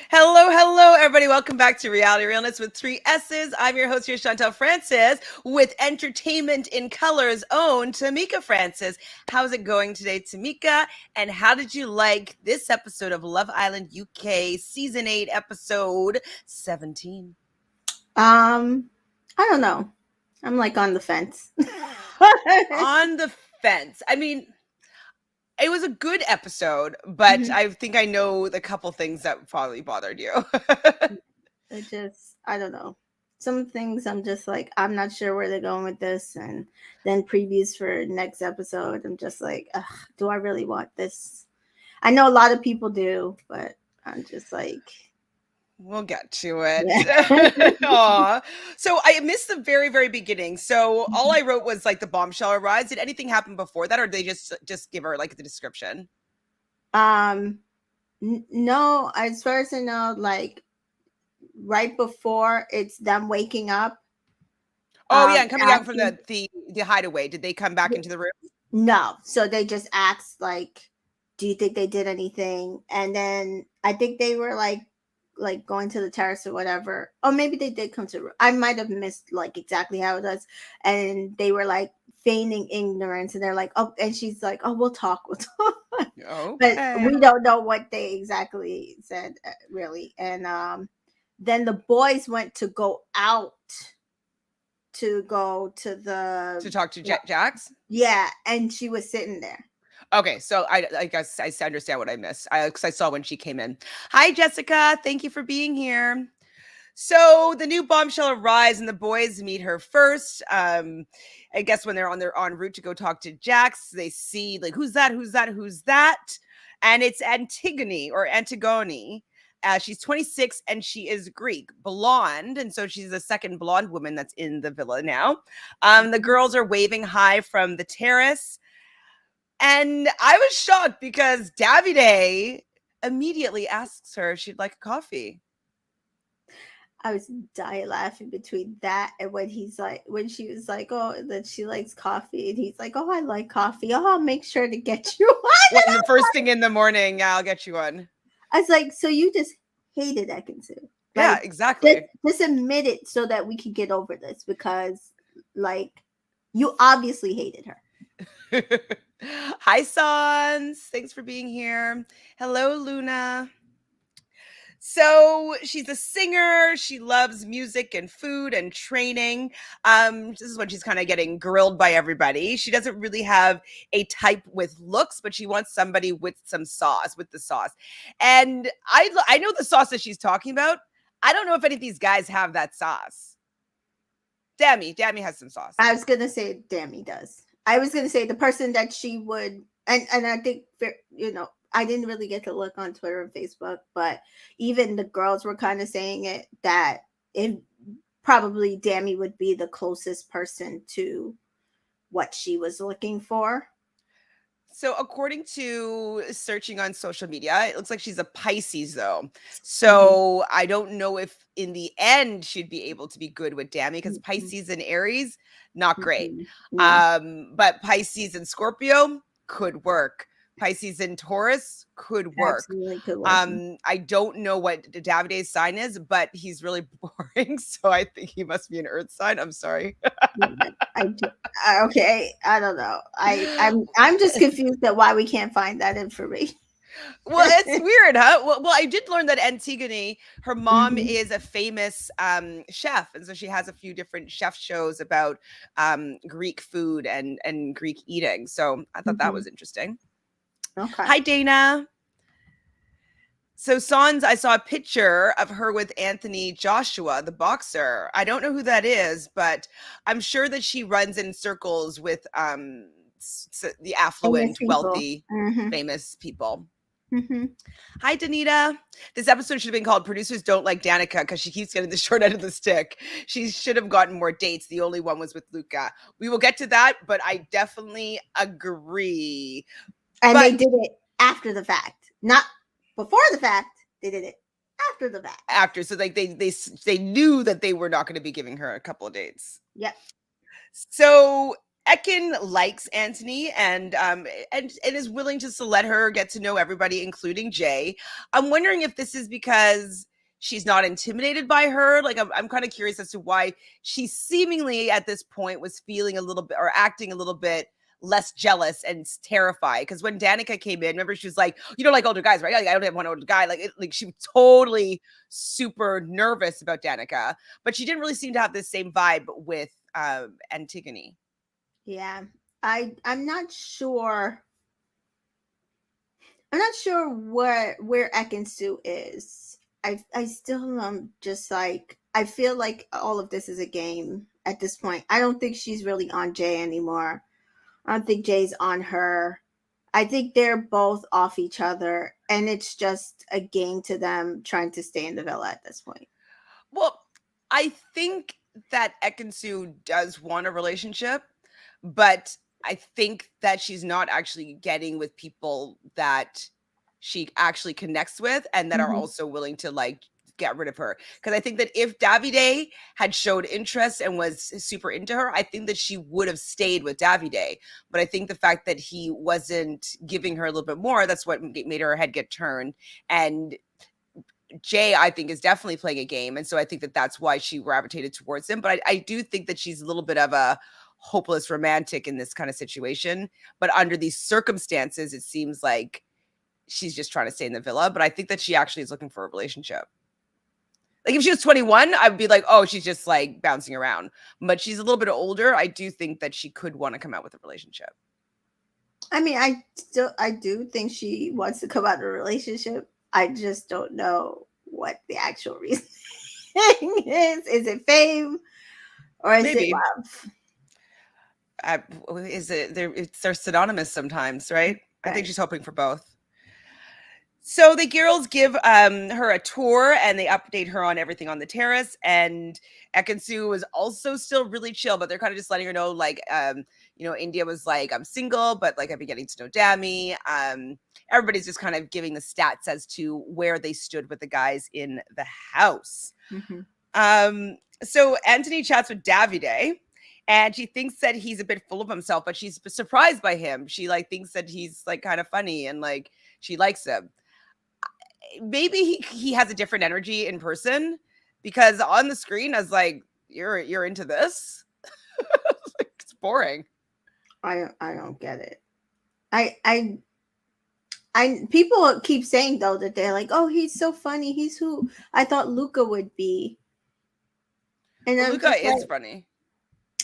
Hello, everybody. Welcome back to Reality Realness with three S's. I'm your host here, Francis, with entertainment in color's own Tamika Francis. How's it going today, Tamika? And how did you like this episode of Love Island UK Season 8, Episode 17? I don't know. I'm like on the fence. On the fence. I mean, it was a good episode, but I think I know the couple things that probably bothered you. I don't know. Some things I'm just like, I'm not sure where they're going with this. And then previews for next episode, I'm just like, do I really want this? I know a lot of people do, but I'm just like... We'll get to it. Yeah. So I missed the very, very beginning. So all I wrote was like the bombshell arrives. Did anything happen before that, or did they just give her like the description? No, as far as I know, like right before it's them waking up. Oh yeah, and coming out from the hideaway. Did they come back into the room? No. So they just asked like, do you think they did anything? And then I think they were like going to the terrace or whatever. Or maybe they did come to the room. I might have missed like exactly how it was. And they were like feigning ignorance, and they're like, oh, and she's like, oh, we'll talk. Oh, but we don't know what they exactly said, really. And then the boys went to go out to talk to Jax. Yeah, and she was sitting there. Okay, so I guess I understand what I missed. Because I saw when she came in. Hi, Jessica. Thank you for being here. So the new bombshell arrives, and the boys meet her first. I guess when they're en route to go talk to Jax, they see like, who's that? And it's Antigone. She's 26 and she is Greek, blonde, and so she's the second blonde woman that's in the villa now. The girls are waving hi from the terrace. And I was shocked because Davide immediately asks her if she'd like a coffee. I was dying laughing between that and when she was like, oh, that she likes coffee. And he's like, oh, I like coffee. Oh, I'll make sure to get you one. The first thing in the morning, yeah, I'll get you one. I was like, so you just hated Ekin-su. Yeah, exactly. Just admit it so that we can get over this, because like you obviously hated her. Hi, Sans. Thanks for being here. Hello, Luna. So she's a singer. She loves music and food and training. This is when she's kind of getting grilled by everybody. She doesn't really have a type with looks, but she wants somebody with some sauce, with the sauce. And I know the sauce that she's talking about. I don't know if any of these guys have that sauce. Dammy has some sauce. I was going to say Dammy does. I was going to say the person that she would, and I think, I didn't really get to look on Twitter and Facebook, but even the girls were kind of saying it, that it probably Dammy would be the closest person to what she was looking for. So according to searching on social media, it looks like she's a Pisces though. So I don't know if in the end she'd be able to be good with Dammy, because Pisces and Aries, not great. But Pisces and Scorpio could work. Pisces and Taurus could work. I don't know what Davide's sign is, but he's really boring, so I think he must be an earth sign. I'm sorry. Okay, I don't know. I'm just confused at why we can't find that information. Well, it's weird, huh? Well, I did learn that Antigone, her mom is a famous chef, and so she has a few different chef shows about Greek food and Greek eating. So I thought that was interesting. Okay. Hi, Dana. So Sans, I saw a picture of her with Anthony Joshua, the boxer. I don't know who that is, but I'm sure that she runs in circles with the affluent, wealthy, famous people. Hi, Danita. This episode should have been called Producers Don't Like Danica, because she keeps getting the short end of the stick. She should have gotten more dates. The only one was with Luca. We will get to that, but I definitely agree. And they did it after the fact, not before the fact. They did it after the fact. After, so like they knew that they were not going to be giving her a couple of dates. Yep. So Ekin likes Anthony and is willing just to let her get to know everybody, including Jay. I'm wondering if this is because she's not intimidated by her. Like I'm kind of curious as to why she seemingly at this point was feeling a little bit or acting a little bit less jealous and terrified. Because when Danica came in, remember she was like, "You don't like older guys, right? Like, I don't have one older guy." Like she was totally super nervous about Danica, but she didn't really seem to have the same vibe with Antigone. Yeah. I'm not sure. I'm not sure where Ekin-su is. I still just like I feel like all of this is a game at this point. I don't think she's really on Jay anymore. I don't think Jay's on her. I think they're both off each other, and it's just a game to them trying to stay in the villa at this point. Well, I think that Ekin-su does want a relationship, but I think that she's not actually getting with people that she actually connects with and that are Mhm. also willing to like get rid of her. Because I think that if Davide had showed interest and was super into her, I think that she would have stayed with Davide. But I think the fact that he wasn't giving her a little bit more, that's what made her head get turned. And Jay, I think, is definitely playing a game. And so I think that that's why she gravitated towards him. But I do think that she's a little bit of a hopeless romantic in this kind of situation. But under these circumstances, it seems like she's just trying to stay in the villa. But I think that she actually is looking for a relationship. Like if she was 21, I would be like, oh, she's just like bouncing around. But she's a little bit older. I do think that she could want to come out with a relationship. I mean, I do think she wants to come out of a relationship. I just don't know what the actual reason is. Is it fame or is it Maybe. love? Is it they're synonymous sometimes, right? I think Right. she's hoping for both. So the girls give her a tour and they update her on everything on the terrace. And Ekin-su was also still really chill, but they're kind of just letting her know, like, India was like, I'm single, but like I've been getting to know Dami. Everybody's just kind of giving the stats as to where they stood with the guys in the house. Mm-hmm. So Anthony chats with Davide. And she thinks that he's a bit full of himself, but she's surprised by him. She like thinks that he's like kind of funny and like she likes him. Maybe he has a different energy in person because on the screen I was like, you're into this. It's boring. I don't get it. I people keep saying though that they're like, oh, he's so funny. He's who I thought Luca would be. And Well, I'm Luca just is like, funny.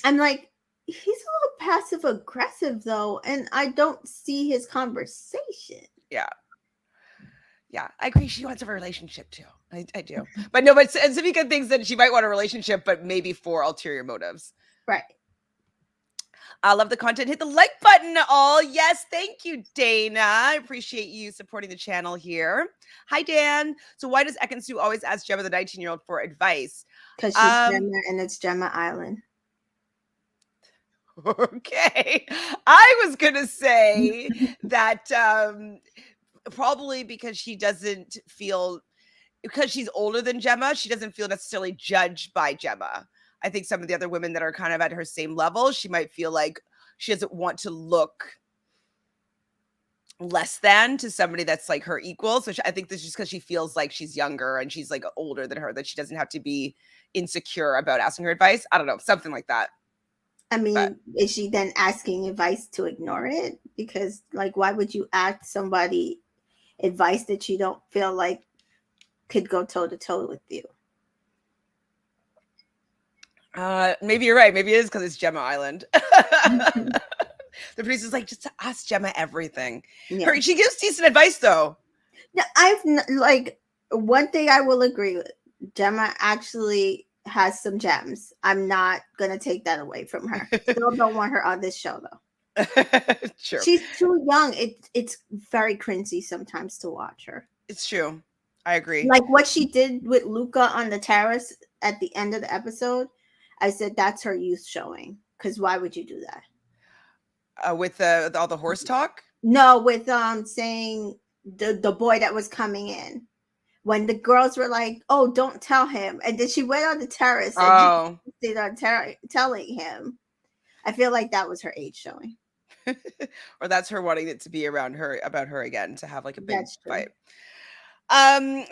I'm like, he's a little passive aggressive though, and I don't see his conversation. Yeah. Yeah, I agree. She wants a relationship too. I do. But no, but Savika thinks that she might want a relationship, but maybe for ulterior motives. Right. I love the content. Hit the like button, all. Yes, thank you, Dana. I appreciate you supporting the channel here. Hi, Dan. So why does Ekin-su always ask Gemma, the 19-year-old, for advice? Because she's Gemma and it's Gemma Island. Okay. I was going to say that probably because she doesn't feel, because she's older than Gemma, she doesn't feel necessarily judged by Gemma. I think some of the other women that are kind of at her same level, she might feel like she doesn't want to look less than to somebody that's like her equal. So I think this is just because she feels like she's younger and she's like older than her, that she doesn't have to be insecure about asking her advice. I don't know, something like that. I mean, But is she then asking advice to ignore it? Because, like, why would you ask somebody advice that you don't feel like could go toe to toe with you? maybe you're right. Maybe it is because it's Gemma Island. The producer's like, just ask Gemma everything. Yeah. She gives decent advice though. Like, one thing I will agree with, Gemma actually has some gems. I'm not gonna take that away from her. Still don't want her on this show though. True. She's too young. It's very cringy sometimes to watch her. It's true. I agree. Like what she did with Luca on the terrace at the end of the episode, I said that's her youth showing. Because why would you do that? With all the horse talk? No, with saying the boy that was coming in. When the girls were like, "Oh, don't tell him," and then she went on the terrace and Oh, stayed on telling him. I feel like that was her age showing. Or that's her wanting it to be around her about her again to have like a big That's true. fight.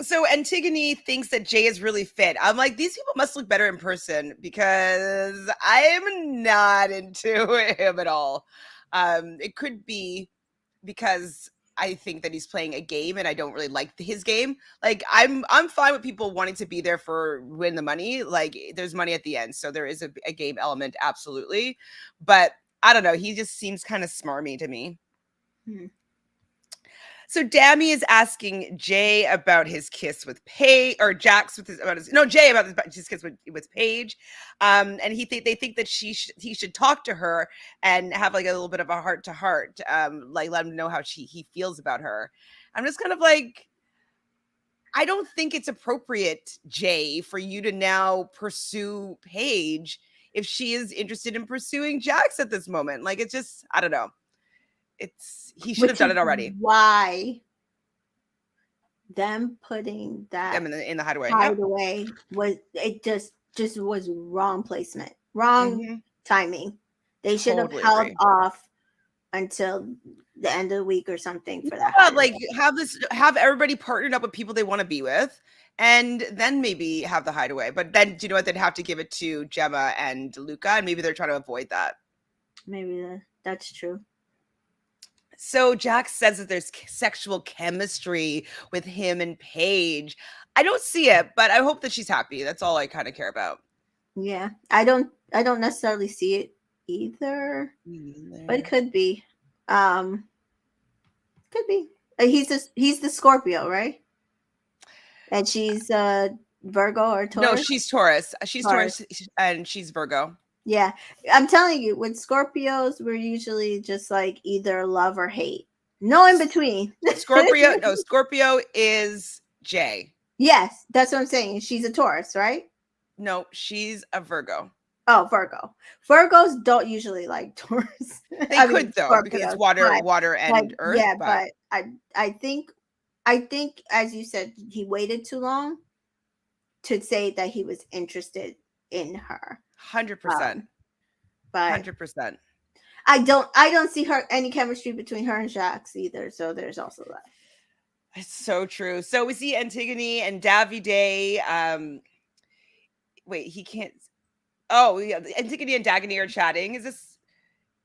So Antigone thinks that Jay is really fit. I'm like, these people must look better in person because I am not into him at all. It could be because I think that he's playing a game and I don't really like his game. Like I'm fine with people wanting to be there for win the money. Like there's money at the end, so there is a game element, absolutely. But I don't know. He just seems kind of smarmy to me. Hmm. So Dammy is asking Jay about his kiss with Paige, or Jax with his about his no Jay about his kiss with Paige, and they think that he should talk to her and have like a little bit of a heart to heart, like let him know how he feels about her. I'm just kind of like, I don't think it's appropriate, Jay, for you to now pursue Paige if she is interested in pursuing Jax at this moment. Like it's just, I don't know. He should have Which done is it already. why them putting that Them in the hideaway. Yep. hideaway was it just was wrong placement, wrong timing. They should have Totally held agree. off until the end of the week or something for that. Yeah, like have everybody partnered up with people they want to be with, and then maybe have the hideaway. But then, do you know what? They'd have to give it to Gemma and Luca, and maybe they're trying to avoid that. Maybe that's true. So Jax says that there's sexual chemistry with him and Paige. I don't see it, but I hope that she's happy. That's all I kind of care about. Yeah, I don't necessarily see it either, but it could be. Could be. He's the Scorpio, right? And she's Virgo or Taurus. No, she's Taurus. She's Taurus, and she's Virgo. Yeah, I'm telling you, with Scorpios, we're usually just like either love or hate. No in between. Scorpio is Jay. Yes, that's what I'm saying. She's a Taurus, right? No, she's a Virgo. Oh, Virgo. Virgos don't usually like Taurus. They could though, Scorpios, because it's water and earth. Yeah, but I think as you said, he waited too long to say that he was interested in her. 100%. But 100%. I don't see any chemistry between her and Jax either. So there's also that. It's so true. So we see Antigone and Davide. Wait, he can't. Oh, yeah. Antigone and Dagony are chatting. Is this?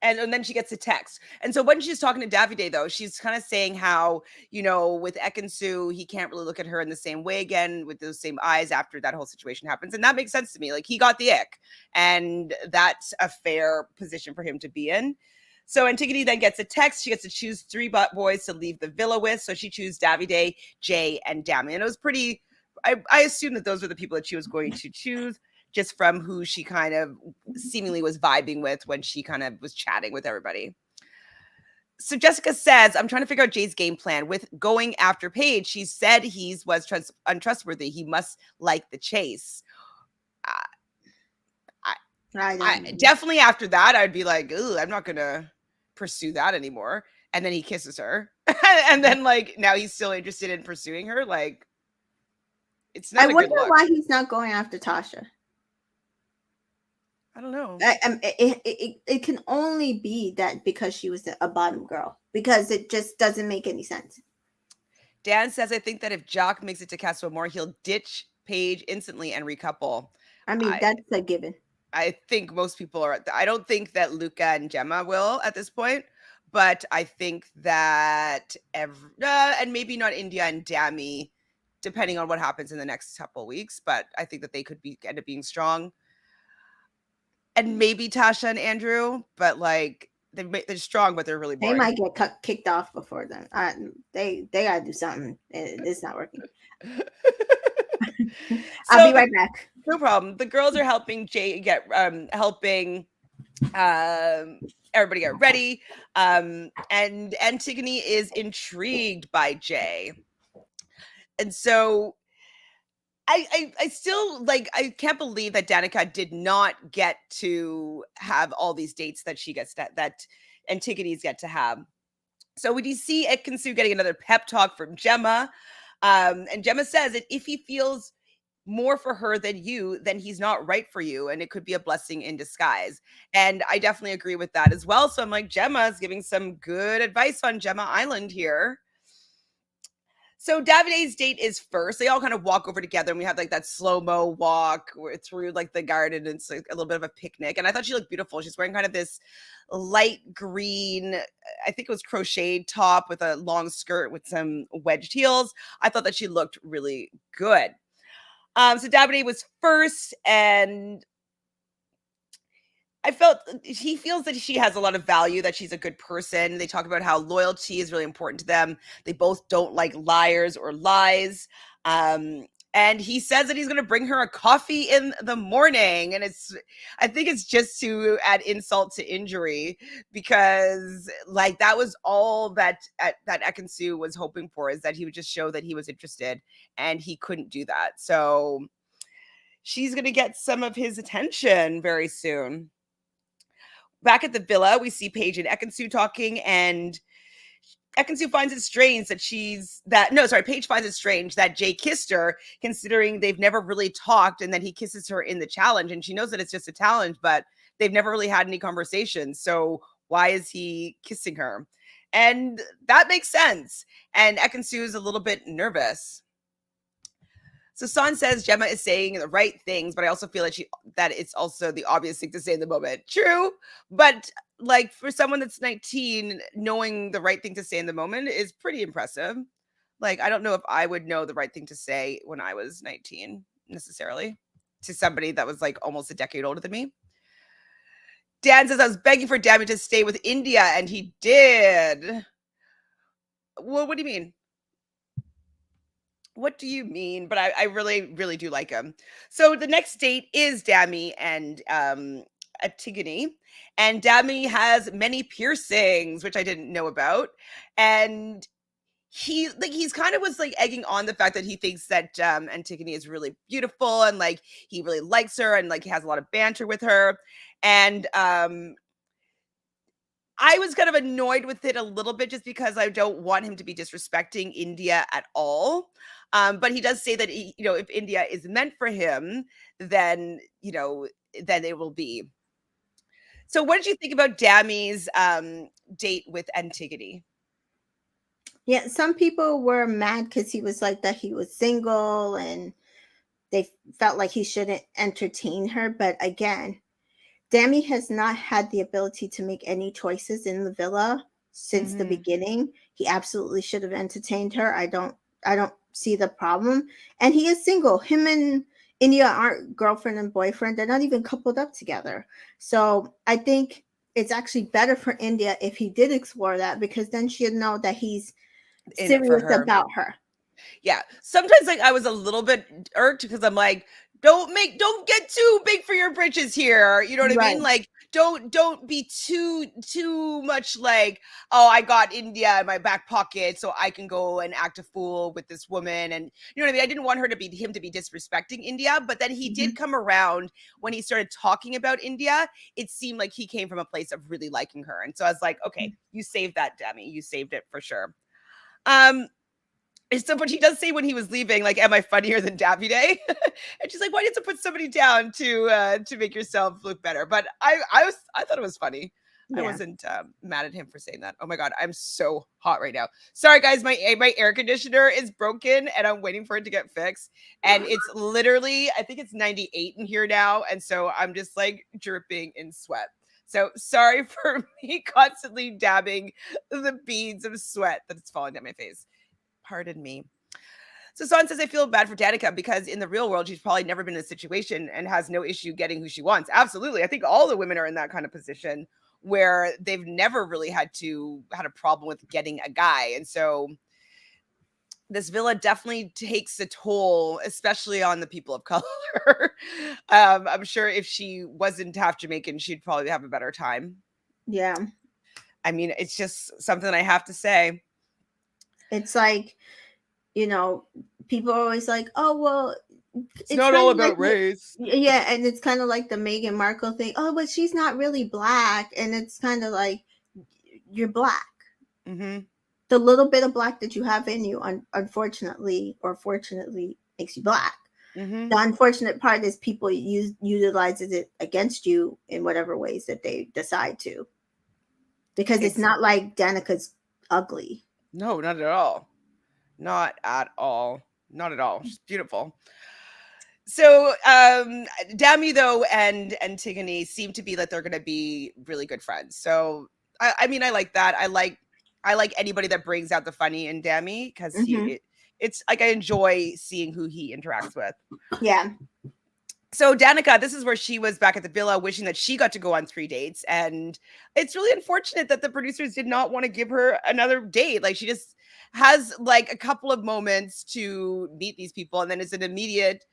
And then she gets a text. And so when she's talking to Davide, though, she's kind of saying how, with Ekin-su, he can't really look at her in the same way again with those same eyes after that whole situation happens. And that makes sense to me. Like, he got the ick. And that's a fair position for him to be in. So Antigone then gets a text. She gets to choose 3 boys to leave the villa with. So she chooses Davide, Jay, and Dammy. And it was pretty, I assume that those were the people that she was going to choose, just from who she kind of seemingly was vibing with when she kind of was chatting with everybody. So Jessica says, I'm trying to figure out Jay's game plan with going after Paige. She said he was untrustworthy. He must like the chase. I definitely after that, I'd be like, ooh, I'm not going to pursue that anymore. And then he kisses her. And then like, now he's still interested in pursuing her. Like, it's not I wonder why he's not going after Tasha. I don't know. It can only be that because she was a bottom girl, because it just doesn't make any sense. Dan says, I think that if Jock makes it to Castle Moore, he'll ditch Paige instantly and recouple. I mean, that's a given. I think most people are. I don't think that Luca and Gemma will at this point, but I think that and maybe not India and Dammy, depending on what happens in the next couple weeks. But I think that they could end up being strong. And maybe Tasha and Andrew, but like they're strong, but they're really boring. They might get kicked off before then. They gotta do something. It's not working. I'll be right back. No problem. The girls are helping Jay get everybody get ready. And Antigone is intrigued by Jay. And so I still I can't believe that Danica did not get to have all these dates that she gets that Antigone's get to have. So we do see Ekin-su getting another pep talk from Gemma. And Gemma says that if he feels more for her than you, then he's not right for you. And it could be a blessing in disguise. And I definitely agree with that as well. So I'm like, Gemma is giving some good advice on Gemma Island here. So Davide's date is first. They all kind of walk over together, and we have like that slow mo walk through like the garden. And it's like a little bit of a picnic, and I thought she looked beautiful. She's wearing kind of this light green, I think it was crocheted top with a long skirt with some wedged heels. I thought that she looked really good. So Davide was first, and I felt he feels that she has a lot of value, that she's a good person. They talk about how loyalty is really important to them. They both don't like liars or lies. And he says that he's going to bring her a coffee in the morning. And I think it's just to add insult to injury, because like that was all that Ekin-su was hoping for, is that he would just show that he was interested, and he couldn't do that. So she's going to get some of his attention very soon. Back at the villa, we see Paige and Ekin-su talking, and Ekin-su finds it strange Paige finds it strange that Jay kissed her, considering they've never really talked, and then he kisses her in the challenge, and she knows that it's just a challenge, but they've never really had any conversations. So why is he kissing her? And that makes sense. And Ekin-su is a little bit nervous. So San says Gemma is saying the right things, but I also feel that it's also the obvious thing to say in the moment. True, but like for someone that's 19, knowing the right thing to say in the moment is pretty impressive. Like I don't know if I would know the right thing to say when I was 19 necessarily to somebody that was like almost a decade older than me. Dan says I was begging for Dammy to stay with India, and he did. Well, what do you mean? What do you mean? But I really, really do like him. So the next date is Dammy and Antigone. And Dammy has many piercings, which I didn't know about. And he's kind of was like egging on the fact that he thinks that Antigone is really beautiful, and like he really likes her, and like he has a lot of banter with her. And I was kind of annoyed with it a little bit, just because I don't want him to be disrespecting India at all. But he does say that if India is meant for him, then then it will be. So, what did you think about Dammy's date with Antigone? Yeah, some people were mad because he was like that he was single, and they felt like he shouldn't entertain her. But again, Dammy has not had the ability to make any choices in the villa since the beginning. He absolutely should have entertained her. I don't see the problem. And he is single. Him and India aren't girlfriend and boyfriend. They're not even coupled up together. So I think it's actually better for India if he did explore that, because then she'd know that he's In it for serious her. about her. Yeah. Sometimes like I was a little bit irked, because I'm like, don't get too big for your britches here. You know what I Right. mean? Like don't be too much like, oh, I got India in my back pocket, so I can go and act a fool with this woman. And you know what I mean? I didn't want him to be disrespecting India, but then he did come around when he started talking about India. It seemed like he came from a place of really liking her. And so I was like, okay, you saved that, Demi. You saved it for sure. So, but he does say when he was leaving, like, "Am I funnier than Davide?" And she's like, "Why did you put somebody down to make yourself look better?" But I thought it was funny. I Yeah. wasn't mad at him for saying that. Oh my god, I'm so hot right now. Sorry guys, my air conditioner is broken, and I'm waiting for it to get fixed. And it's literally, I think it's 98 in here now, and so I'm just like dripping in sweat. So sorry for me constantly dabbing the beads of sweat that's falling down my face. Pardon me. So Son says, I feel bad for Danica, because in the real world, she's probably never been in a situation and has no issue getting who she wants. Absolutely. I think all the women are in that kind of position where they've never really had a problem with getting a guy. And so this villa definitely takes a toll, especially on the people of color. I'm sure if she wasn't half Jamaican, she'd probably have a better time. Yeah. I mean, it's just something I have to say. It's like, people are always like, oh, well, it's not all about race. Yeah, and it's kind of like the Meghan Markle thing. Oh, but she's not really black. And it's kind of like, you're black. Mm-hmm. The little bit of black that you have in you, unfortunately or fortunately, makes you black. Mm-hmm. The unfortunate part is people utilizes it against you in whatever ways that they decide to, because it's It's not like Danica's ugly. no, not at all. Not at all. Not at all. She's beautiful. So, Dami though and Antigone seem to be that they're gonna be really good friends. So, I mean, I like that. I like anybody that brings out the funny in Dami because Hmm. it's like I enjoy seeing who he interacts with. Yeah. So Danica, this is where she was back at the villa wishing that she got to go on 3 dates. And it's really unfortunate that the producers did not want to give her another date. Like she just has like a couple of moments to meet these people, and then it's an immediate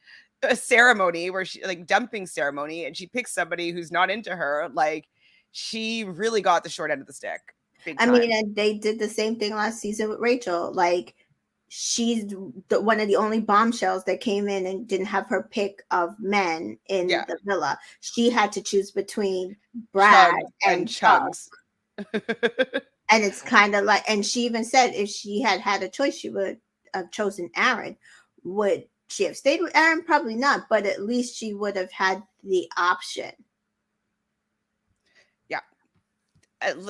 ceremony where she like dumping ceremony, and she picks somebody who's not into her. Like she really got the short end of the stick. Big I mean, time. and they did the same thing last season with Rachel. Like, she's one of the only bombshells that came in and didn't have her pick of men in Yeah. the villa. She had to choose between Brad Chugs and and Chuck. chugs. And it's kind of like, and she even said if she had had a choice, she would have chosen Aaron. Would she have stayed with Aaron? Probably not, but at least she would have had the option. Yeah.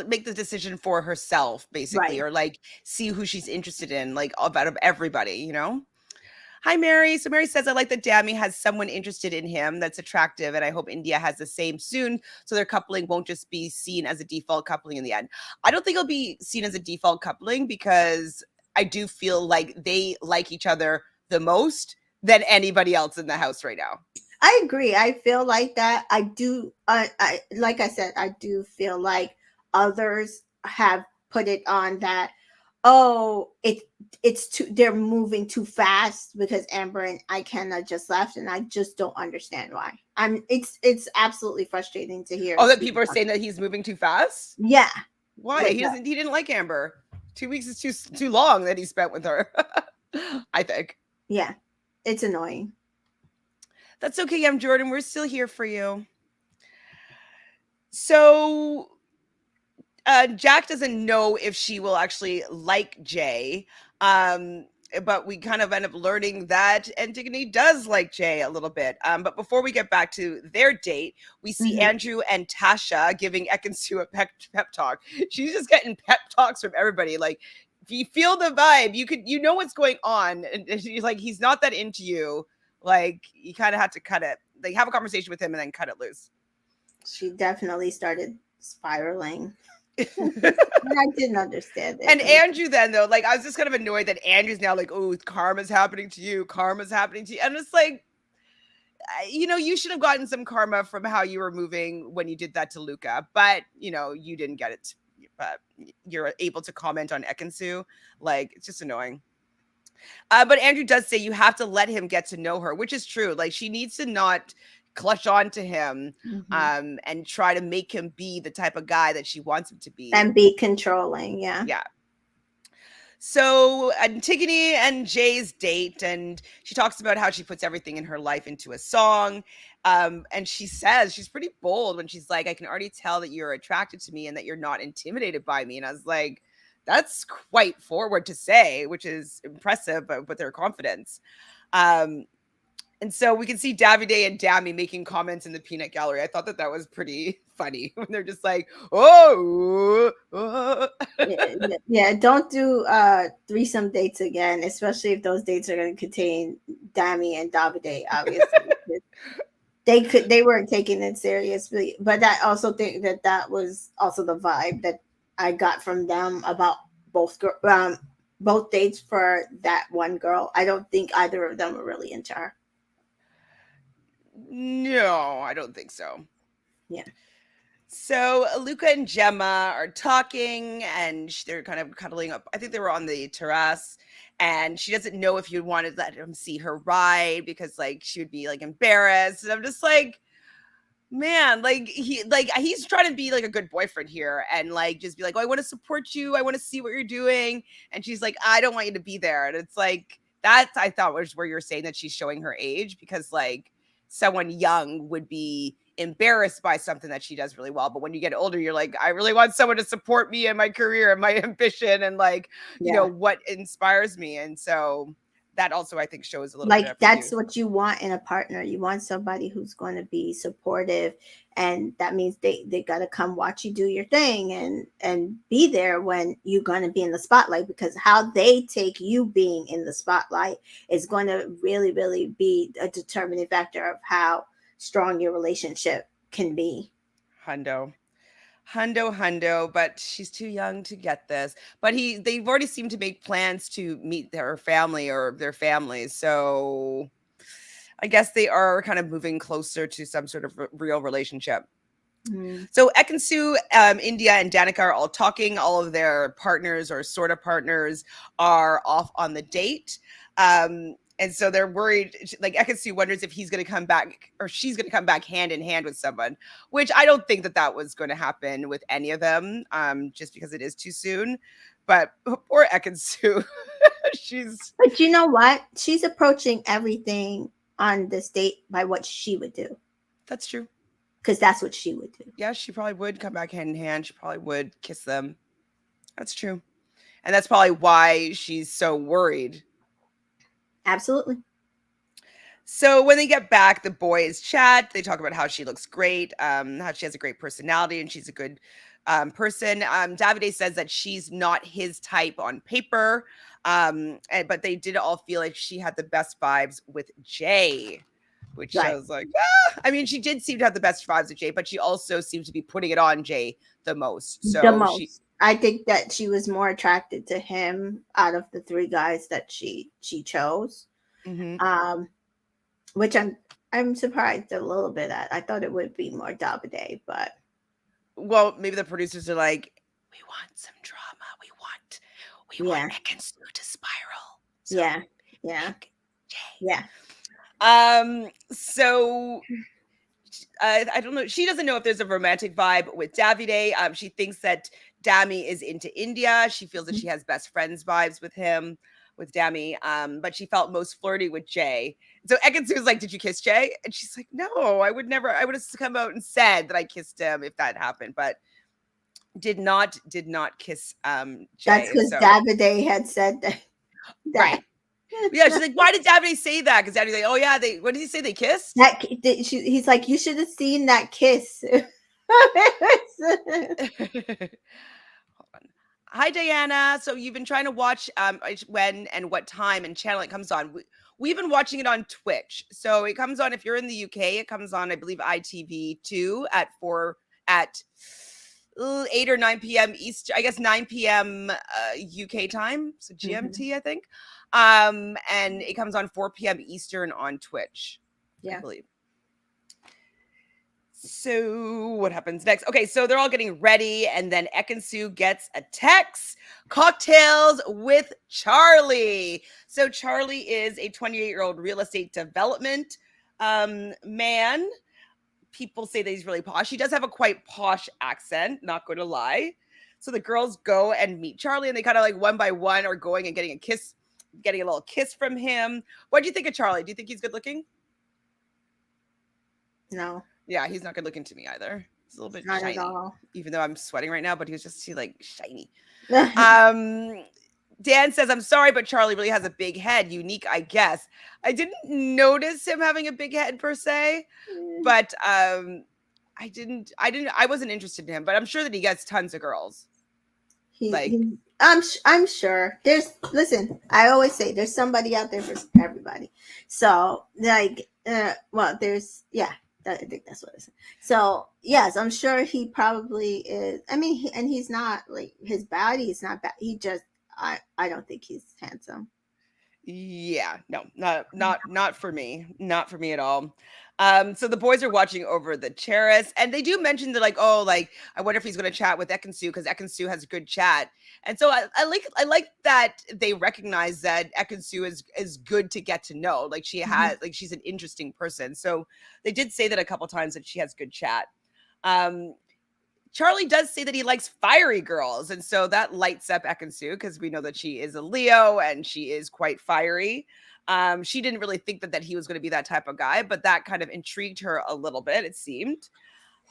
Make the decision for herself basically, Right. or like see who she's interested in, like out of everybody, you know. Hi Mary. So Mary says, I like that Dami has someone interested in him that's attractive, and I hope India has the same soon, so their coupling won't just be seen as a default coupling in the end. I don't think it'll be seen as a default coupling because I do feel like they like each other the most than anybody else in the house right now. I agree. I feel like that. I do. I like I said, I do feel like others have put it on that. Oh, it's too. They're moving too fast because Amber and Ikenna just left, and I just don't understand why. It's absolutely frustrating to hear. Oh, that people are saying that he's moving too fast? Yeah. Why? With He her. doesn't he didn't like Amber. 2 weeks is too long that he spent with her. I think. Yeah. It's annoying. That's okay, I'm Jordan. We're still here for you. So Jack doesn't know if she will actually like Jay. But we kind of end up learning that Antigone does like Jay a little bit. But before we get back to their date, we see Mhm. Andrew and Tasha giving Ekin-su a pep talk. She's just getting pep talks from everybody. Like, if you feel the vibe, you know what's going on. And she's like, he's not that into you. Like, you kind of have to cut it. Like, have a conversation with him and then cut it loose. She definitely started spiraling. And I didn't understand it. And Andrew then though, like I was just kind of annoyed that Andrew's now like, oh, karma's happening to you, karma's happening to you. And it's like, you know, you should have gotten some karma from how you were moving when you did that to Luca, but you know, you didn't get it. But you're able to comment on Ekin-su. Like, it's just annoying. But Andrew does say you have to let him get to know her, which is true. Like, she needs to not clutch on to him Mhm. and try to make him be the type of guy that she wants him to be. And be controlling. Yeah. Yeah. So Antigone and Jay's date, and she talks about how she puts everything in her life into a song. And she says she's pretty bold when she's like, I can already tell that you're attracted to me and that you're not intimidated by me. And I was like, that's quite forward to say, which is impressive, but with her confidence. Um, and so we can see Davide and Dami making comments in the peanut gallery. I thought that that was pretty funny when they're just like, oh, Yeah, don't do threesome dates again, especially if those dates are going to contain Dami and Davide. Obviously, they weren't taking it seriously, but I also think that that was also the vibe that I got from them about both dates for that one girl. I don't think either of them were really into her. No, I don't think so. Yeah. So Luca and Gemma are talking and they're kind of cuddling up. I think they were on the terrace and she doesn't know if you'd want to let him see her ride because like she would be like embarrassed. And I'm just like, man, like he's trying to be like a good boyfriend here and like just be like, oh, I want to support you. I want to see what you're doing. And she's like, I don't want you to be there. And it's like that I thought was where you're saying that she's showing her age because like someone young would be embarrassed by something that she does really well. But when you get older, you're like, I really want someone to support me in my career and my ambition and like, you know, Yeah. what inspires me. And so that also I think shows a little bit Like, of that's youth. what you want in a partner. You want somebody who's going to be supportive, and that means they got to come watch you do your thing, and be there when you're going to be in the spotlight, because how they take you being in the spotlight is going to really really be a determining factor of how strong your relationship can be. Hundo. Hundo, but she's too young to get this. But they've already seemed to make plans to meet their family or their families. So I guess they are kind of moving closer to some sort of real relationship. Mm. So Ekin-su, India, and Danica are all talking. All of their partners or sort of partners are off on the date. And so they're worried. Like Ekin-su wonders if he's going to come back or she's going to come back hand in hand with someone, which I don't think that was going to happen with any of them, just because it is too soon. But poor Ekin-su, she's But you know what? She's approaching everything on this date by what she would do, that's true. because that's what she would do. Yeah, she probably would come back hand in hand. She probably would kiss them. That's true. And that's probably why she's so worried. Absolutely. So when they get back, the boys chat. They talk about how she looks great, how she has a great personality, and she's a good person. Davide says that she's not his type on paper, but they did all feel like she had the best vibes with Jay, which I Right. was like, I mean, she did seem to have the best vibes with Jay, but she also seemed to be putting it on Jay the most. The So she, most. I think that she was more attracted to him out of the three guys that she chose. mhm. Um, which I'm surprised a little bit at. I thought it would be more Davide, but Well, maybe the producers are like, we want some drama. We want yeah, Ekin-su to spiral. So yeah, yeah, pick Jay. yeah. So I don't know. She doesn't know if there's a romantic vibe with Davide. She thinks that Dami is into India. She feels that she has best friends vibes with him, with Dami. But she felt most flirty with Jay. So Ekin-su was like, "Did you kiss Jay?" And she's like, "No, I would never. I would have come out and said that I kissed him if that happened, but did not kiss That's Jay." because So Davide had said that right. Yeah, she's like, why did Davide say that? Because Davide's like, oh yeah, they. What did he say? They kissed. he's like, you should have seen that kiss. Hold on. Hi, Diana. So you've been trying to watch when and what time and channel it comes on. We've been watching it on Twitch. So it comes on if you're in the UK. It comes on, I believe, ITV2 at 8 or 9 p.m. East. I guess 9 p.m. UK time, so GMT, I think. And it comes on 4 p.m. Eastern on Twitch, I Yeah. believe. So what happens next? Okay, so they're all getting ready, and then Ekin-su gets a text: cocktails with Charlie. So Charlie is a 28-year-old real estate development man. People say that he's really posh. He does have a quite posh accent, not going to lie. So the girls go and meet Charlie, and they kind of like one by one are going and getting a little kiss from him. What do you think of Charlie? Do you think he's good looking? No, Yeah, he's not good looking to me either. He's a little bit not at shiny, all. even though I'm sweating right now, but he was just like shiny. Um, Dan says, I'm sorry, but Charlie really has a big head. Unique, I guess. I didn't notice him having a big head per se, but I wasn't interested in him, but I'm sure that he gets tons of girls. Like, I'm sure listen, I always say there's somebody out there for everybody. So like, well, there's, yeah, I think that's what it is. So yes, I'm sure he probably is. I mean, he's not like, his body is not bad. He just, I don't think he's handsome. yeah, no, not for me. Not for me at all. So the boys are watching over the terrace, and they do mention that, like, oh, like, I wonder if he's gonna chat with Ekin-su because Ekin-su has a good chat. And so I like that they recognize that Ekin-su is good to get to know. Like she has like she's an interesting person. So they did say that a couple times that she has good chat. Um, Charlie does say that he likes fiery girls, and so that lights up Ekin-su because we know that she is a Leo and she is quite fiery. She didn't really think that he was going to be that type of guy, but that kind of intrigued her a little bit, it seemed.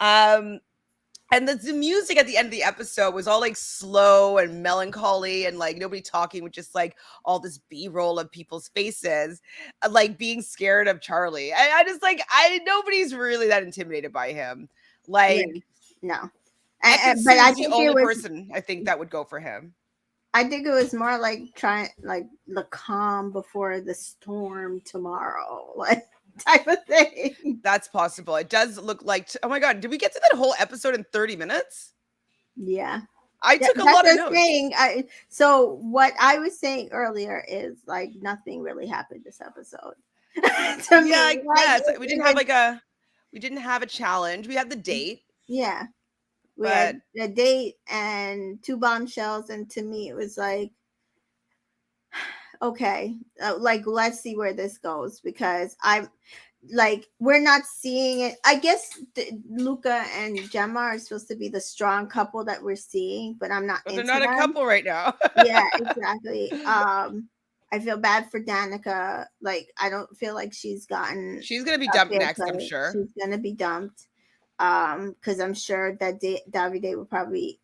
Um, And the music at the end of the episode was all like slow and melancholy and like nobody talking with just like all this b-roll of people's faces, like being scared of Charlie. I just like I nobody's really that intimidated by him. Like Right. No. But Ekin-su I is the think it only was person I think that would go for him. more like trying like the calm before the storm tomorrow, like type of thing. That's possible. It does look like oh my god, did we get to that whole episode in 30 minutes? Yeah. I Yeah, took a that's lot of what I'm notes. saying. So what I was saying earlier is like nothing really happened this episode to Yeah, me. I Like guess. We didn't have was, like a we didn't have a challenge. We had the date, yeah, we but had a date and two bombshells, and to me it was like, okay, like let's see where this goes because I'm like we're not seeing it. I guess Luca and Gemma are supposed to be the strong couple that we're seeing, but I'm not they're into not a them. couple right now. Yeah, exactly. I feel bad for Danica. Like, I don't feel like she's gotten She's gonna be a dumped fair next, I'm credit. sure. She's gonna be dumped. Because I'm sure that Davide will probably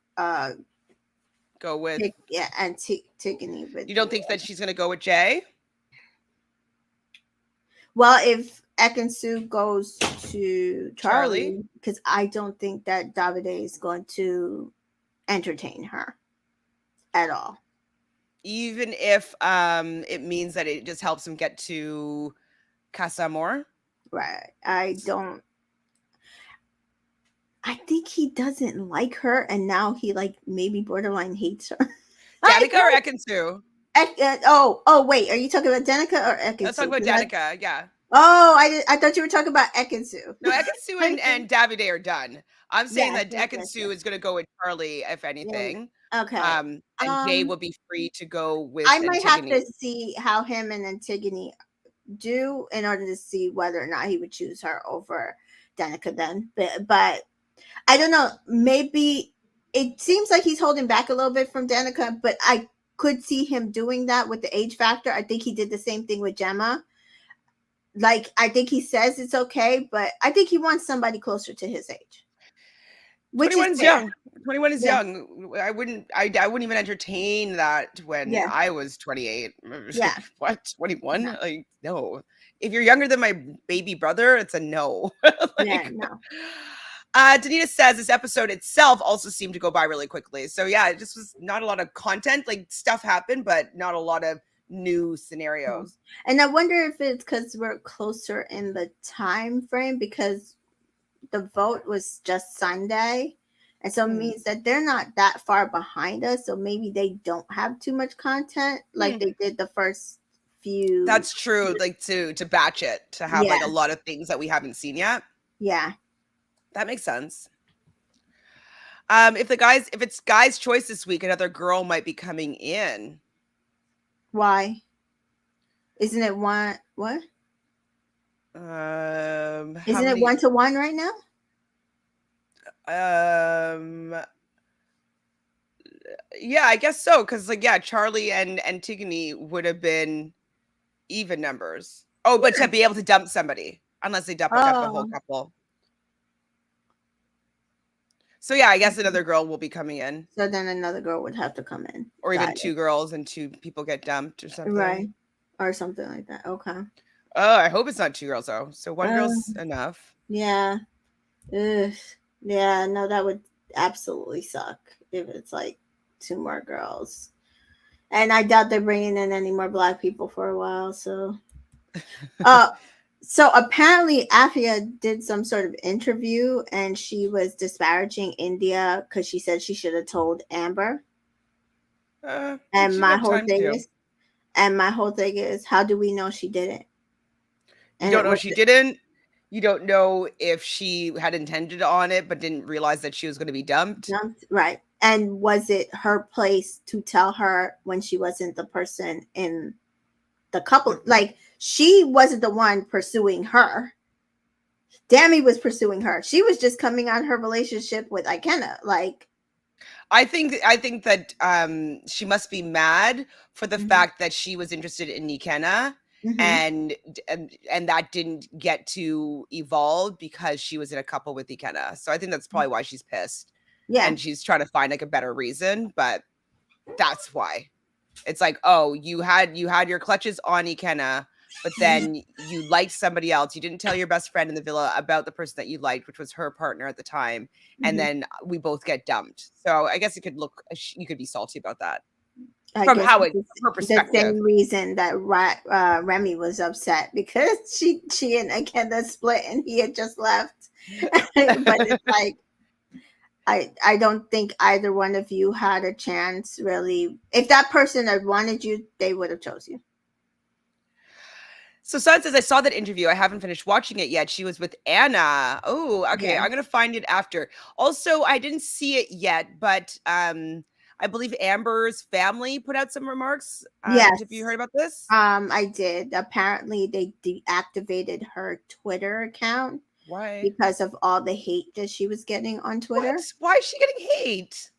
Go with. pick, yeah, and Tiffany with. You don't think that she's gonna go with Jay? Well, if Ekin-su goes to Charlie? Charlie, because I don't think that Davide is going to entertain her at all. Even if it means that it just helps him get to Casa Amor? Right. I don't. I think he doesn't like her, and now he like maybe borderline hates her. Danica or Ekin-su? Wait, are you talking about Danica or Ekin-su? Let's talk about Danica, yeah. I thought you were talking about Ekin-su. No, Ekin-su and Davide are done. I'm saying Yes, that yes, yes, Ekin-su yes. is gonna go with Charlie, if Yeah, anything. okay. And Jay will be free to go with I might have Antigone. to see how him and Antigone do in order to see whether or not he would choose her over Danica then. But I don't know. Maybe it seems like he's holding back a little bit from Danica, but I could see him doing that with the age factor. I think he did the same thing with Gemma. Like, I think he says it's okay, but I think he wants somebody closer to his age. Which 21 is is fair. young. 21 is Yeah. young. I wouldn't even entertain that when Yeah. I was 28. Yeah. What? 21? No. Like, no. If you're younger than my baby brother, it's a no. Yeah, Like, no. Danita says this episode itself also seemed to go by really quickly. So yeah, it just was not a lot of content. Like stuff happened, but not a lot of new scenarios. And I wonder if it's because we're closer in the time frame because the vote was just Sunday. And so it means that they're not that far behind us. So maybe they don't have too much content like they did the first few. That's true. Like to batch it, to have like Yeah. a lot of things that we haven't seen yet. Yeah. That makes sense. If it's guys' choice this week, another girl might be coming in. Why? Isn't it one? What? Isn't Isn't it 1-1 right now? Yeah, I guess so. Because like, yeah, Charlie and Antigone would have been even numbers. Oh, but to be able to dump somebody, unless they dump a whole couple. So yeah, I guess another girl will be coming in. So then another girl would have to come in. Or even two girls and two people get dumped or something. Right. Or something like that. Okay. Oh, I hope it's not two girls though. So one girl's enough. Yeah. Ugh. Yeah, no, that would absolutely suck if it's like two more girls. And I doubt they're bringing in any more black people for a while. So, so apparently Afia did some sort of interview and she was disparaging India because she said she should have told Amber. And my whole thing is, how do we know she didn't? You don't know she didn't. You don't know if she had intended on it but didn't realize that she was going to be dumped. Right. And was it her place to tell her when she wasn't the person in the couple? Like, she wasn't the one pursuing her. Dami was pursuing her. She was just coming on her relationship with Ikenna. Like, I think that she must be mad for the fact that she was interested in Ikenna. And that didn't get to evolve because she was in a couple with Ikenna. So I think that's probably why she's pissed. Yeah. and she's trying to find like a better reason, but that's why. It's like, oh, you had your clutches on Ikenna, but then you liked somebody else. You didn't tell your best friend in the villa about the person that you liked, which was her partner at the time, and Mhm. then we both get dumped. So I guess it could look, you could be salty about that I from guess how it, it's her the perspective. same reason that Remy was upset because she and Akenda split and he had just left. But it's like I don't think either one of you had a chance really. If that person had wanted you, they would have chose you. So Sun says, I saw that interview. I haven't finished watching it yet. She was with Anna. Oh, okay. Yeah. I'm gonna find it after. Also, I didn't see it yet, but I believe Amber's family put out some remarks. Have you Yes. heard about this? I did. Apparently, they deactivated her Twitter account Why? because of all the hate that she was getting on Twitter, What? Why is she getting hate?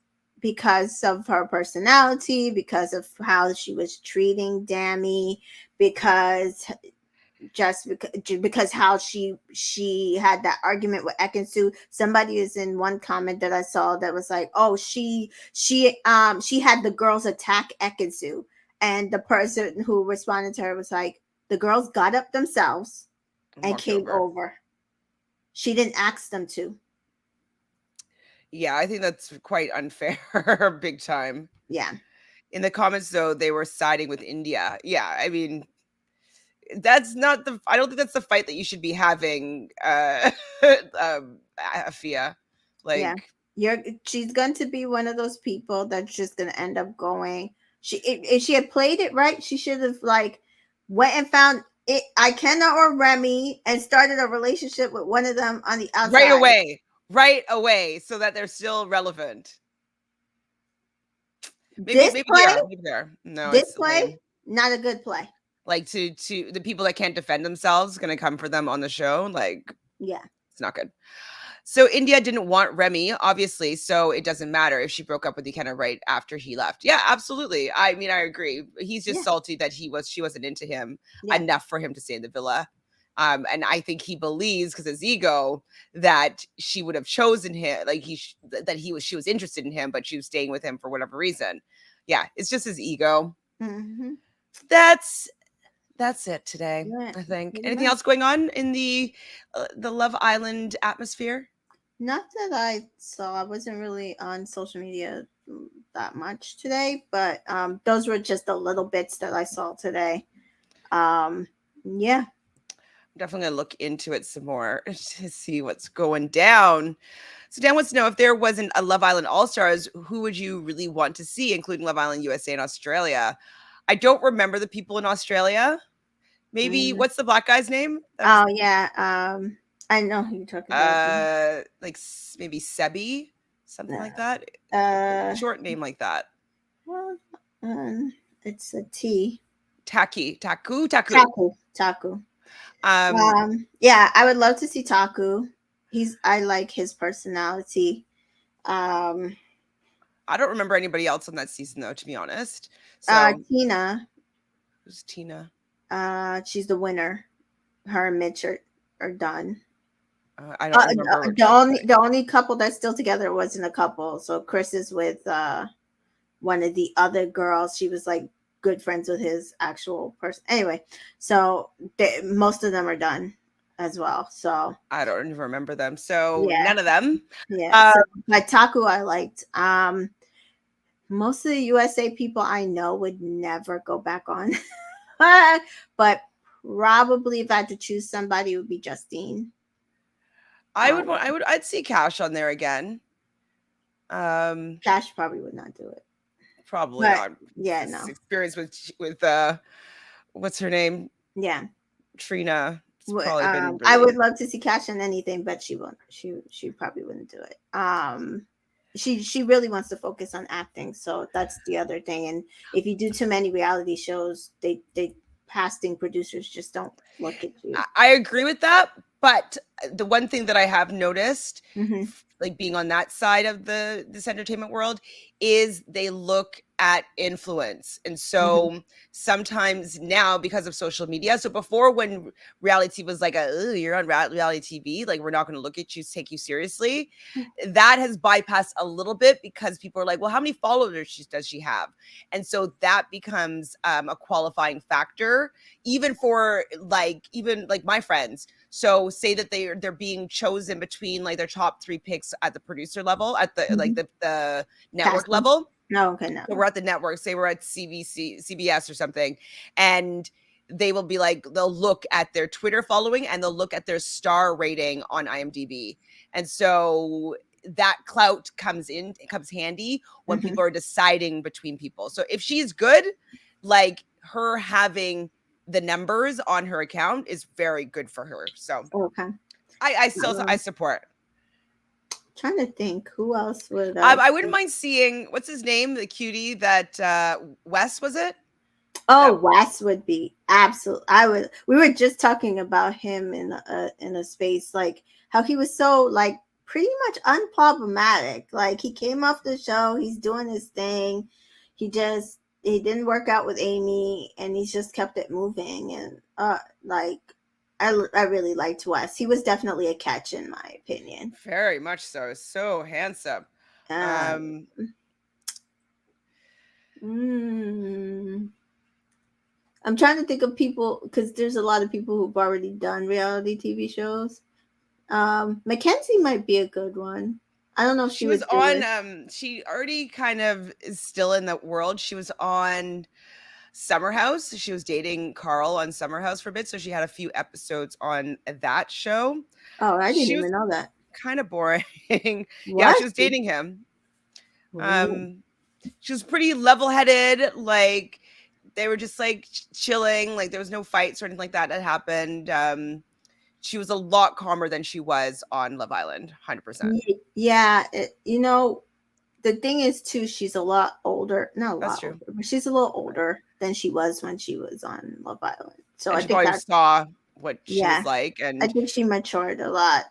because of her personality, because of how she was treating Dammy, because because how she had that argument with Ekin-su. Somebody is in one comment that I saw that was like, "Oh, she had the girls attack Ekin-su," and the person who responded to her was like, "The girls got up themselves and Walked came over. over. She didn't ask them to." Yeah, I think that's quite unfair, big time. Yeah. In the comments, though, they were siding with India. Yeah, I mean, that's not the. I don't think that's the fight that you should be having, Afia. Yeah. Like, She's going to be one of those people that's just going to end up going. If she had played it right, she should have like went and found it Ikenna or Remy and started a relationship with one of them on the right outside. away, right away, so that they're still relevant. Maybe, This maybe they play, are. Maybe they are. No, this it's play, lame. not a good play. Like, to the people that can't defend themselves, gonna come for them on the show. Like, Yeah. it's not good. So India didn't want Remy, obviously, so it doesn't matter if she broke up with Ikenna right after he left. Yeah, absolutely. I mean, I agree. He's just Yeah. salty that she wasn't into him Yeah. enough for him to stay in the villa. And I think he believes, because his ego, that she would have chosen him, like she was interested in him, but she was staying with him for whatever reason. Yeah, it's just his ego. Mm-hmm. That's it today, Yeah. I think. Pretty Anything much. else going on in the Love Island atmosphere? Not that I saw. I wasn't really on social media that much today, but those were just the little bits that I saw today. Yeah. I'm definitely gonna look into it some more to see what's going down. So Dan wants to know, if there wasn't a Love Island All Stars, who would you really want to see, including Love Island USA and Australia? I don't remember the people in Australia. Maybe, Mm. what's the black guy's name? That was Oh yeah. I know who you're talking about. like maybe Sebi, something like that. Uh, Short name like that. well, it's a T. Taku. Taku. Yeah, I would love to see Taku. I like his personality. Um, I don't remember anybody else on that season though, to be honest. So Tina. who's Tina? She's the winner. Her and Mitch are done. I don't remember. The only couple that's still together wasn't a couple. So Chris is with one of the other girls. She was like good friends with his actual person. Anyway, so most of them are done as well. So I don't even remember them. So yeah, none of them. yeah. So like Taku, I liked. Most of the USA people I know would never go back on, but probably if I had to choose somebody, it would be Justine. I'd see Cash on there again. Cash probably would not do it. Probably But not. yeah, This no. experience with what's her name? Yeah. Trina. It's probably been I really... would love to see Cash in anything, but she won't. She probably wouldn't do it. She really wants to focus on acting, so that's the other thing. And if you do too many reality shows, they casting producers just don't look at you. I agree with that, but the one thing that I have noticed, Mm-hmm. like being on that side of this entertainment world, is they look at influence. And Mm-hmm. so sometimes now, because of social media, so before, when reality was like, you're on reality TV, like we're not going to look at you, take you seriously, that has bypassed a little bit, because people are like, well, how many followers does she have? And so that becomes a qualifying factor, even for even like my friends. So say that they're being chosen between like their top 3 picks at the producer level, at the like Mm-hmm. the network Casting. level. No, okay, So no. we're at the network, say we're at CBS or something, and they will be like, they'll look at their Twitter following, and they'll look at their star rating on IMDb. And so that clout comes handy when Mm-hmm. people are deciding between people. So if she's good, like her having the numbers on her account is very good for her. So Okay. I support. Trying to think who else would I wouldn't mind seeing, what's his name, the cutie that Wes, was it? Oh, That Wes would be absolute. I would. We were just talking about him in a space, like how he was so like pretty much unproblematic. Like he came off the show, he's doing his thing. He didn't work out with Amy, and he's just kept it moving. And like I really liked Wes. He was definitely a catch in my opinion. very much so. So handsome. Um, Um, mm, I'm trying to think of people because there's a lot of people who've already done reality TV shows. Mackenzie might be a good one. I don't know if she she was would do on. it. She already kind of is still in the world. She was on Summer House. She was dating Carl on Summer House for a bit, so she had a few episodes on that show. Oh, I didn't She was even know that. kind of boring. Yeah, What? she was dating him. Ooh. Um, she was pretty level-headed. Like they were just like chilling. Like there was no fights or anything like that happened. She was a lot calmer than she was on Love Island. 100%. Yeah, the thing is too, she's a lot older. Not a That's lot true. older, but she's a little older than she was when she was on Love Island. So And I she think probably that, saw what she was yeah, like. I And think she matured a lot.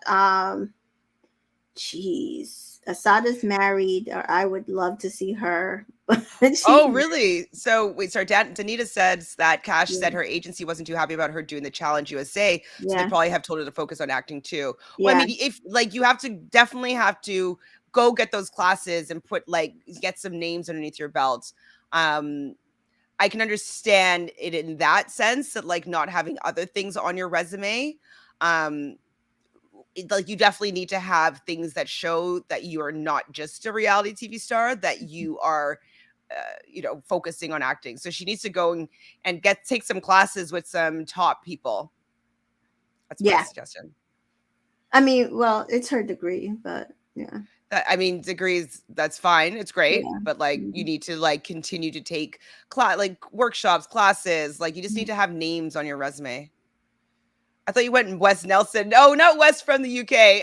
Jeez, Asada's married, or I would love to see her. But she's oh, really? So wait, sorry. Danita says that Cash yeah, said her agency wasn't too happy about her doing the Challenge USA, so they yeah, probably have told her to focus on acting too. Well, I yeah. mean, if like you have to definitely have to go get those classes and put like get some names underneath your belt. Um, I can understand it in that sense, that like not having other things on your resume. Um, like you definitely need to have things that show that you are not just a reality TV star, that you are focusing on acting. So she needs to go and get take some classes with some top people. That's my Yeah. suggestion. I mean, well, it's her degree, but yeah. I mean, degrees, that's fine, it's great, Yeah. but like you Mhm. need to like continue to take like workshops, classes. Like you just need to have names on your resume. I thought you went in Wes Nelson. No, not Wes from the UK.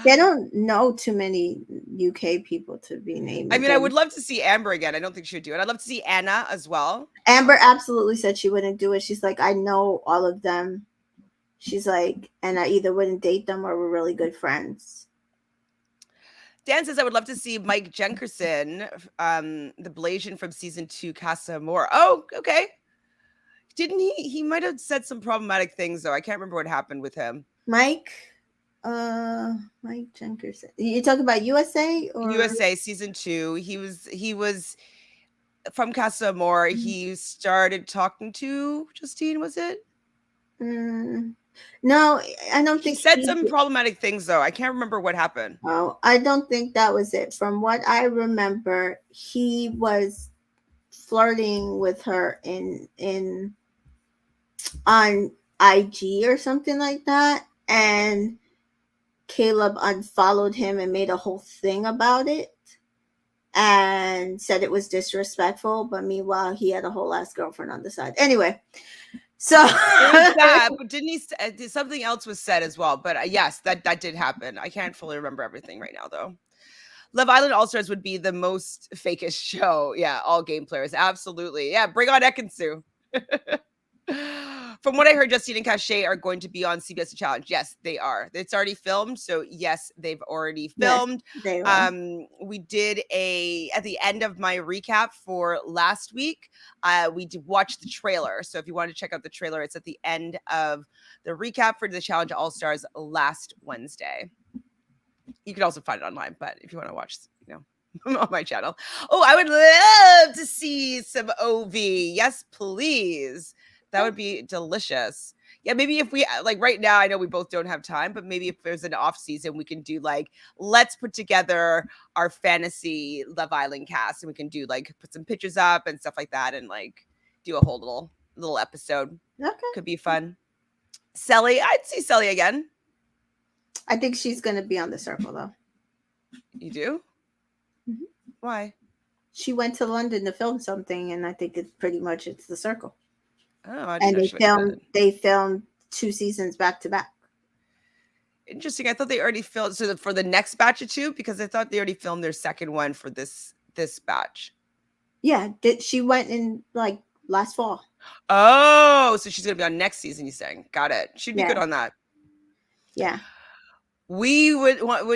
See, I don't know too many UK people to be named I mean, I would again. love to see Amber again. I don't think she would do it. I'd love to see Anna as well. Amber absolutely said she wouldn't do it. She's like, I know all of them. She's like, and I either wouldn't date them or we're really good friends. Dan says I would love to see Mike Jenkerson, the Blasian from season 2, Casa Amor. Oh, okay. Didn't he? He might have said some problematic things though. I can't remember what happened with him. Mike, Mike Jenkerson. You talking about USA or? USA season 2. He was from Casa Amor. He started talking to Justine. Was it? Mm, no, I don't He think said he. some problematic things though. I can't remember what happened. Oh, I don't think that was it. From what I remember, he was flirting with her in on IG or something like that, and Caleb unfollowed him and made a whole thing about it and said it was disrespectful, but meanwhile he had a whole ass girlfriend on the side. Anyway, so There was that, but didn't he? Something else was said as well. But yes, that did happen. I can't fully remember everything right now, though. Love Island All Stars would be the most fakest show. Yeah, all game players, absolutely. Yeah, bring on Ekin-su. From what I heard, Justine and Cachet are going to be on CBS The Challenge. Yes, they are. It's already filmed, so yes, they've already Yes, filmed. they were. We did at the end of my recap for last week. We did watch the trailer. So if you want to check out the trailer, it's at the end of the recap for the Challenge All Stars last Wednesday. You can also find it online, but if you want to watch, on my channel. Oh, I would love to see some OV. Yes, please. That would be delicious. Yeah, maybe if we like right now, I know we both don't have time, but maybe if there's an off season, we can do like, let's put together our fantasy Love Island cast, and we can do like put some pictures up and stuff like that, and like do a whole little episode. Okay. Could be fun. Selly, I'd see Selly again. I think she's going to be on The Circle, though. You do? Mm-hmm. Why? She went to London to film something, and I think it's The Circle. Oh, I didn't know they filmed 2 seasons back to back. Interesting. I thought they already filmed for the next batch of 2, because I thought they already filmed their second one for this batch. Yeah, she went in like last fall. Oh, so she's gonna be on next season. You saying? Got it. She'd be good on that. Yeah. We would want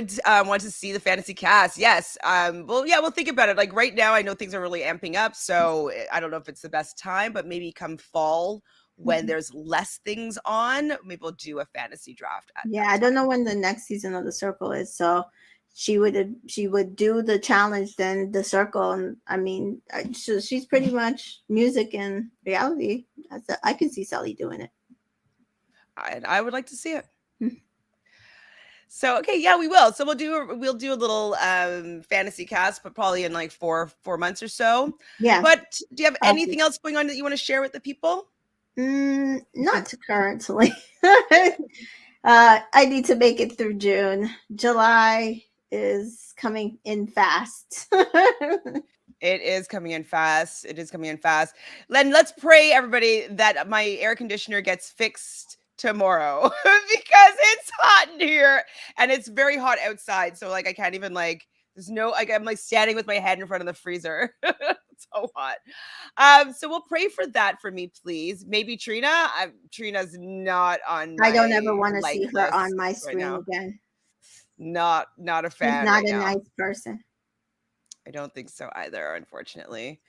to see the fantasy cast. Yes. Well, yeah, we'll think about it. Like right now, I know things are really amping up, so I don't know if it's the best time, but maybe come fall when there's less things on, maybe we'll do a fantasy draft. I don't know when the next season of The Circle is, so she would do the challenge, then The Circle, and I mean, so she's pretty much music and reality. I can see Sally doing it. I would like to see it. So okay, yeah, we will. So we'll do a little fantasy cast, but probably in like 4 months or so. Yeah. But do you have anything else going on that you want to share with the people? Not currently. I need to make it through June. July is coming in fast. It is coming in fast. Len, let's pray, everybody, that my air conditioner gets fixed tomorrow because it's hot in here and it's very hot outside. So like I can't even like there's no like I'm like standing with my head in front of the freezer. It's so hot. So we'll pray for that for me, please. Maybe Trina. Trina's not on my I don't ever want to see her on my screen again. Not a fan. She's not a nice person. I don't think so either, unfortunately.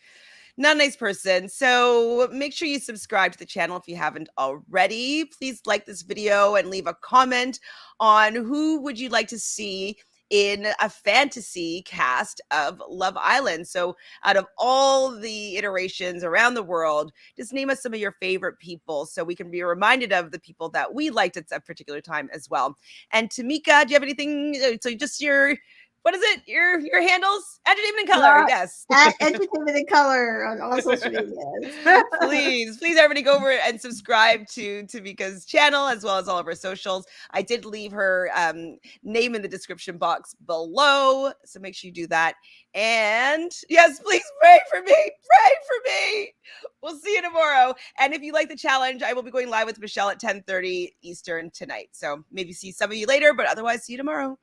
Not a nice person. So make sure you subscribe to the channel if you haven't already. Please like this video and leave a comment on who would you like to see in a fantasy cast of Love Island. So out of all the iterations around the world, just name us some of your favorite people so we can be reminded of the people that we liked at a particular time as well. And Tamika, do you have anything? So just what is it? Your handles? Entertainment in Color. Yes. At Entertainment in Color on all social medias. please, everybody go over and subscribe to Tamika's channel as well as all of her socials. I did leave her name in the description box below, so make sure you do that. And yes, please pray for me. Pray for me. We'll see you tomorrow. And if you like the challenge, I will be going live with Michelle at 10:30 Eastern tonight. So maybe see some of you later, but otherwise see you tomorrow.